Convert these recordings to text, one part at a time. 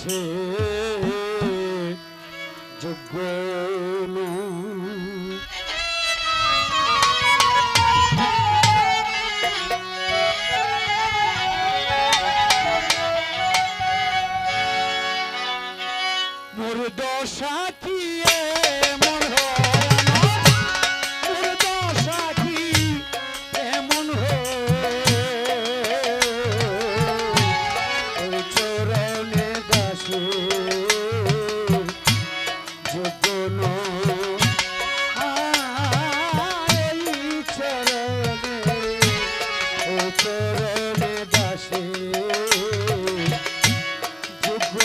দাসে যোগ্য মোর দশা কি এমন মোর দশা কি এমন চরণে দাসে যোগ্য চরণে দাসে যোগ্য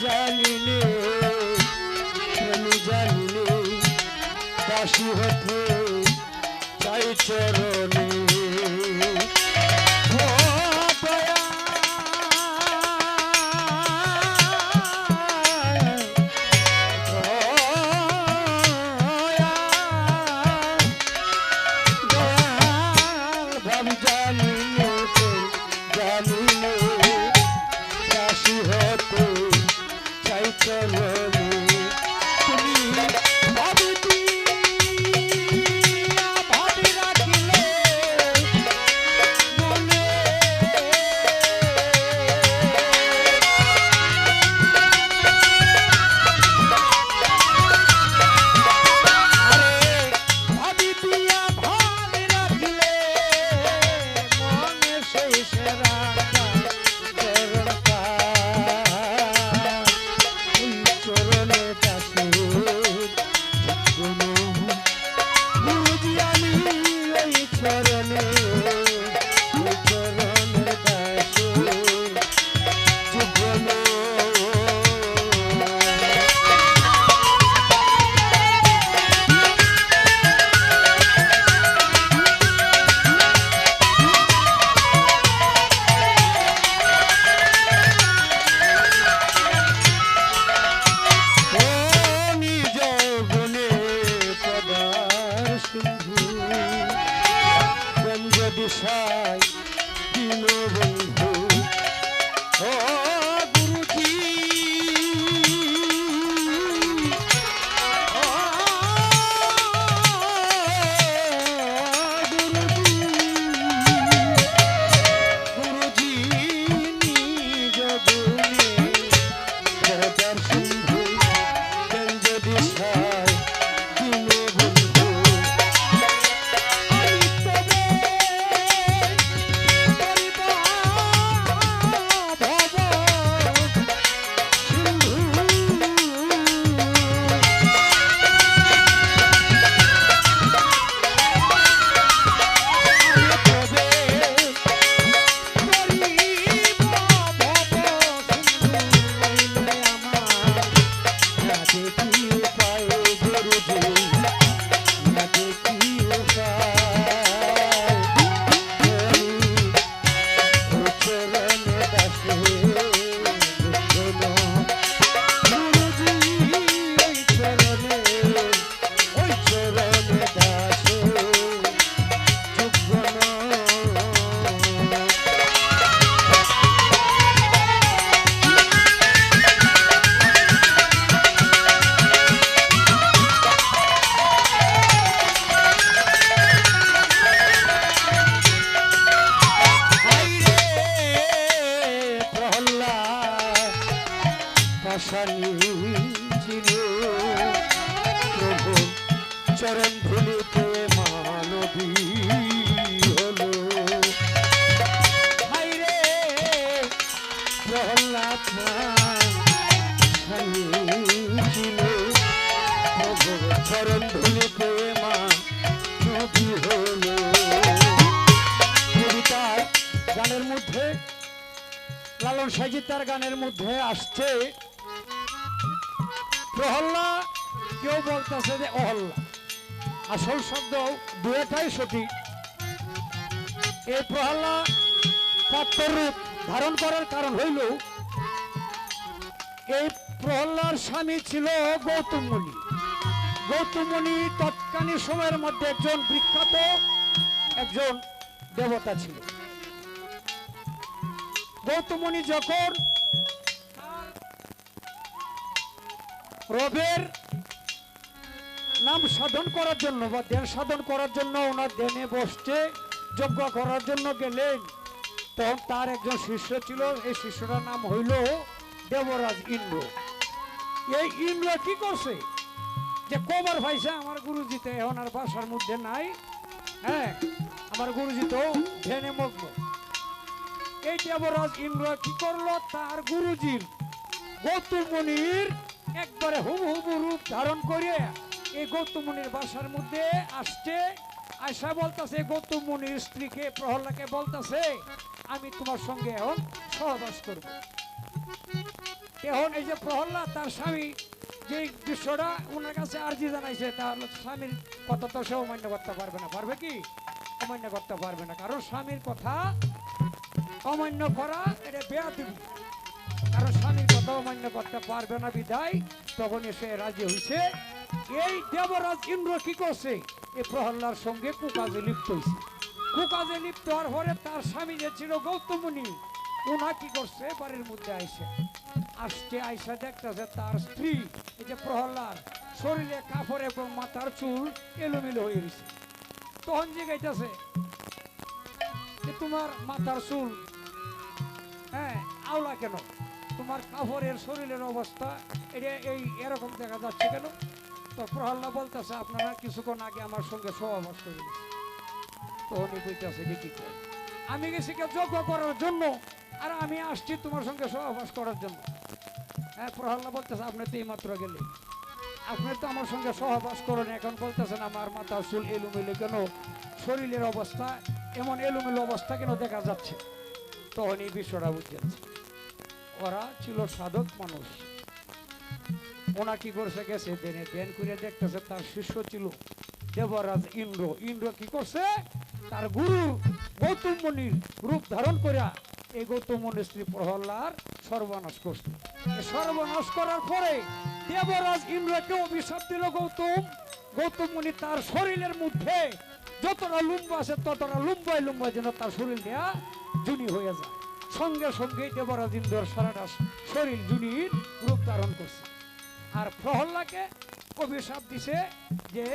জানিলে আমি জানিলে দাসী হতে চাই চরণে ভাবি জানিলে জানিলে দাসী হতে চাই চরণে তুমি ভাবি ভাবি রাখিলে মনে ভাবি দিয়া ভাবি রাখিলে মনে সেই সেরা দিশায় দিল বন্ধু ও গুরুজি ও গুরুজি নিজ গুণে প্রচার সিন্ধু গঞ্জ দিশায় দিল বন্ধু প্রভু চরণ ধুলিতে মানবী হলো হাইরে প্রহ্লাদ ছিল প্রভু চরণ ধুলিতে মানবী হলো কবিতার গানের মধ্যে লালন সাইজি তার গানের মধ্যে আসছে প্রহল্লা, কেউ বলতেছে যে অহল্লা। আসল শব্দ দুটাই সঠিক। এই প্রহ্লাদ পাত্র রূপ ধারণ করার কারণ হইল এই প্রহ্লাদ স্বামী ছিল গৌতম মুনি। গৌতম মুনি তৎকালীন সময়ের মধ্যে একজন বিখ্যাত একজন দেবতা ছিল। গৌতম মুনি যখন রবের নাম সাধন করার জন্য বা ধ্যান সাধন করার জন্য ওনার ধ্যানে বসতে যজ্ঞ করার জন্য গেলেন, তখন তার একজন শিষ্য ছিল। এই শিষ্যটার নাম হইল দেবরাজ ইন্দ্র। এই ইন্দ্র কি করছে যে কবর ভাইসা আমার গুরুজিতে এখন আর বাসার মধ্যে নাই, হ্যাঁ আমার গুরুজি তো ধ্যানে মগ্ন। এই দেবরাজ ইন্দ্র কি করলো, তার গুরুজির গৌতম মুনির একবারে হুবহু রূপ ধারণ করে এই গৌতম মুনির বাসার মধ্যে আসছে। আয়সা বলতেছে গৌতম মুনির স্ত্রীকে প্রহ্লাদকে বলতেছে, আমি তোমার সঙ্গে এখন সহবাস করব। এখন এই যে প্রহ্লাদ তার স্বামী যে দৃশ্যটা ওনার কাছে আর্জি জানাইছে, তাহলে স্বামীর কথা তো সে অমান্য করতে পারবে না। পারবে কি? অমান্য করতে পারবে না, কারণ স্বামীর কথা অমান্য করা এটা বেয়াদবি। কারণ স্বামীর কথা অমান্য করতে পারবে না বিদায় তখন এসে রাজি হয়েছে। এই দেবরাজ ইন্দ্র কি করছে, এই প্রহ্লাদের সঙ্গে কুকাজে লিপ্ত হয়েছে। কুকাজে লিপ্ত হওয়ার পরে তার স্বামী যে ছিল গৌতম মুনি, উনা কি করছে, বাড়ির মধ্যে আসছে আইসা দেখতেছে তার স্ত্রী এই যে প্রহ্লাদ শরীরে কাপড় এবং মাথার চুল এলোমেলো হয়ে গেছে। তখন জিজ্ঞাসা তোমার মাথার চুল হ্যাঁ আওলা কেন, তোমার কাপড়ের শরীরের অবস্থা এটা এই এরকম দেখা যাচ্ছে কেন? তো প্রহ্লাদ বলতেছে আপনারা কিছুক্ষণ আগে আমার সঙ্গে সহবাস করে গেছে। তখনই বলতেছে কি করে, আমি গেছি যজ্ঞ করার জন্য আর আমি আসছি তোমার সঙ্গে সহবাস করার জন্য। হ্যাঁ প্রহ্লাদ বলতেছে আপনি তো এইমাত্র গেলে, আপনি তো আমার সঙ্গে সহবাস করেন, এখন বলতেছেন আমার মাথার চুল এলোমেলো কেন, শরীরের অবস্থা এমন এলোমেলো অবস্থা কেন দেখা যাচ্ছে? তখন এই বিষয়টা বুঝেছে। ওরা ছিল সাধক মানুষ, ওনা কি করছে গেছে দেনে ধ্যান করে দেখতেছে তার শিষ্য ছিল দেবরাজ ইন্দ্র। ইন্দ্র কি করছে, তার গুরু গৌতম মুনির রূপ ধারণ করে এই গৌতম মুনির স্ত্রী প্রহ্লাদ সর্বনাশ করছে। সর্বনাশ করার পরে দেবরাজ ইন্দ্রকে অভিশাপ দিল গৌতম মুনি তার শরীরের মধ্যে যতটা লুম্বা আছে ততটা লুম্বায় যেন তার শরীর দেয়া জুনি হয়ে যায়। সঙ্গে সঙ্গে দেবরাজ ইন্দ্র সারাটা শরীর জুনির রূপ ধারণ করছে। আর প্রহ্লাদকে অভিশাপ দিছে যে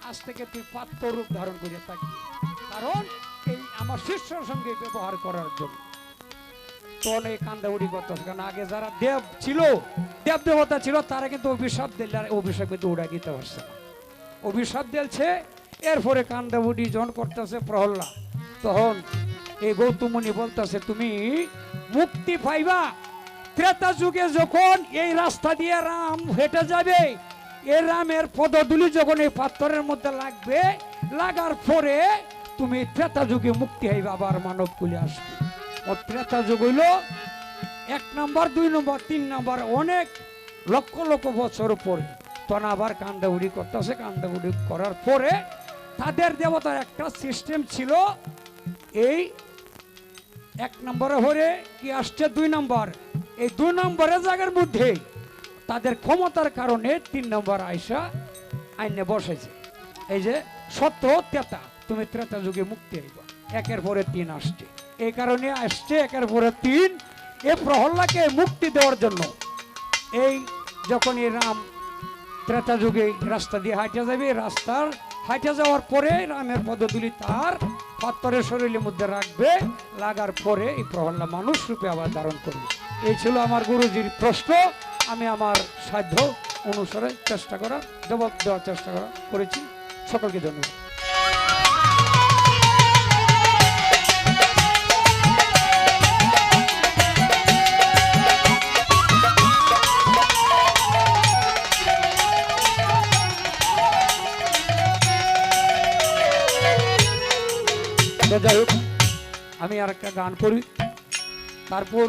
আজ থেকে তুই পাত্র রূপ ধারণ করে থাকবি, কারণ এই আমার শিষ্যর সঙ্গে ব্যবহার করার জন্য। তো অনেক কান্দাউড়ি করতেছে, কারণ আগে যারা দেব ছিল দেব দেবতা ছিল তারা কিন্তু অভিশাপ দিলে আর অভিশাপ কিন্তু উড়াই দিতে পারছে না, অভিশাপ দিলছে। এরপরে কান্দাউড়ি যখন করতেছে প্রহ্লাদ, তখন এই গৌতম মুনি বলতেছে তুমি মুক্তি পাইবা ত্রেতা যুগে যখন এই রাস্তা দিয়ে রাম হেঁটে যাবে, এই রামের পদধূলি যখন এই পাথরের মধ্যে লাগবে, লাগার পরে তুমি ত্রেতা যুগে মুক্তি হইবে, আবার মানব কুলে আসবে। ও ত্রেতা যুগ হইল 1 নম্বর 2 নম্বর 3 নম্বর অনেক লক্ষ লক্ষ বছর পরে। তখন আবার কান্দাউড়ি করতেছে, কান্দাউড়ি করার পরে তাদের দেবতার একটা সিস্টেম ছিল, এই 1 নম্বরে হরে কি আসছে 2 নম্বর, এই 2 নম্বরের জায়গার মধ্যে তাদের ক্ষমতার কারণে 3 নম্বর আয়সা আইনে বসেছে। এই যে সত্য ত্রেতা, তুমি ত্রেতা যুগে মুক্তি হইবা, 1-এর পরে 3 আসছে, এই কারণে আসছে 1-এর পরে 3। এ প্রহ্লাদকে মুক্তি দেওয়ার জন্য এই যখন এই রাম ত্রেতা যুগে রাস্তা দিয়ে হাঁটে যাবে, রাস্তার হাঁটে যাওয়ার পরে রামের পদধূলি তার পাথরের শরীরের মধ্যে রাখবে, লাগার পরে এই প্রহ্লাদ মানুষ রূপে আবার ধারণ করবে। এই ছিল আমার গুরুজির প্রশ্ন, আমি আমার সাধ্য অনুসারে চেষ্টা করার জবাব দেওয়ার চেষ্টা করেছি। সকলকে ধন্যবাদ। যাই হোক, আমি আর একটা গান করি, তারপর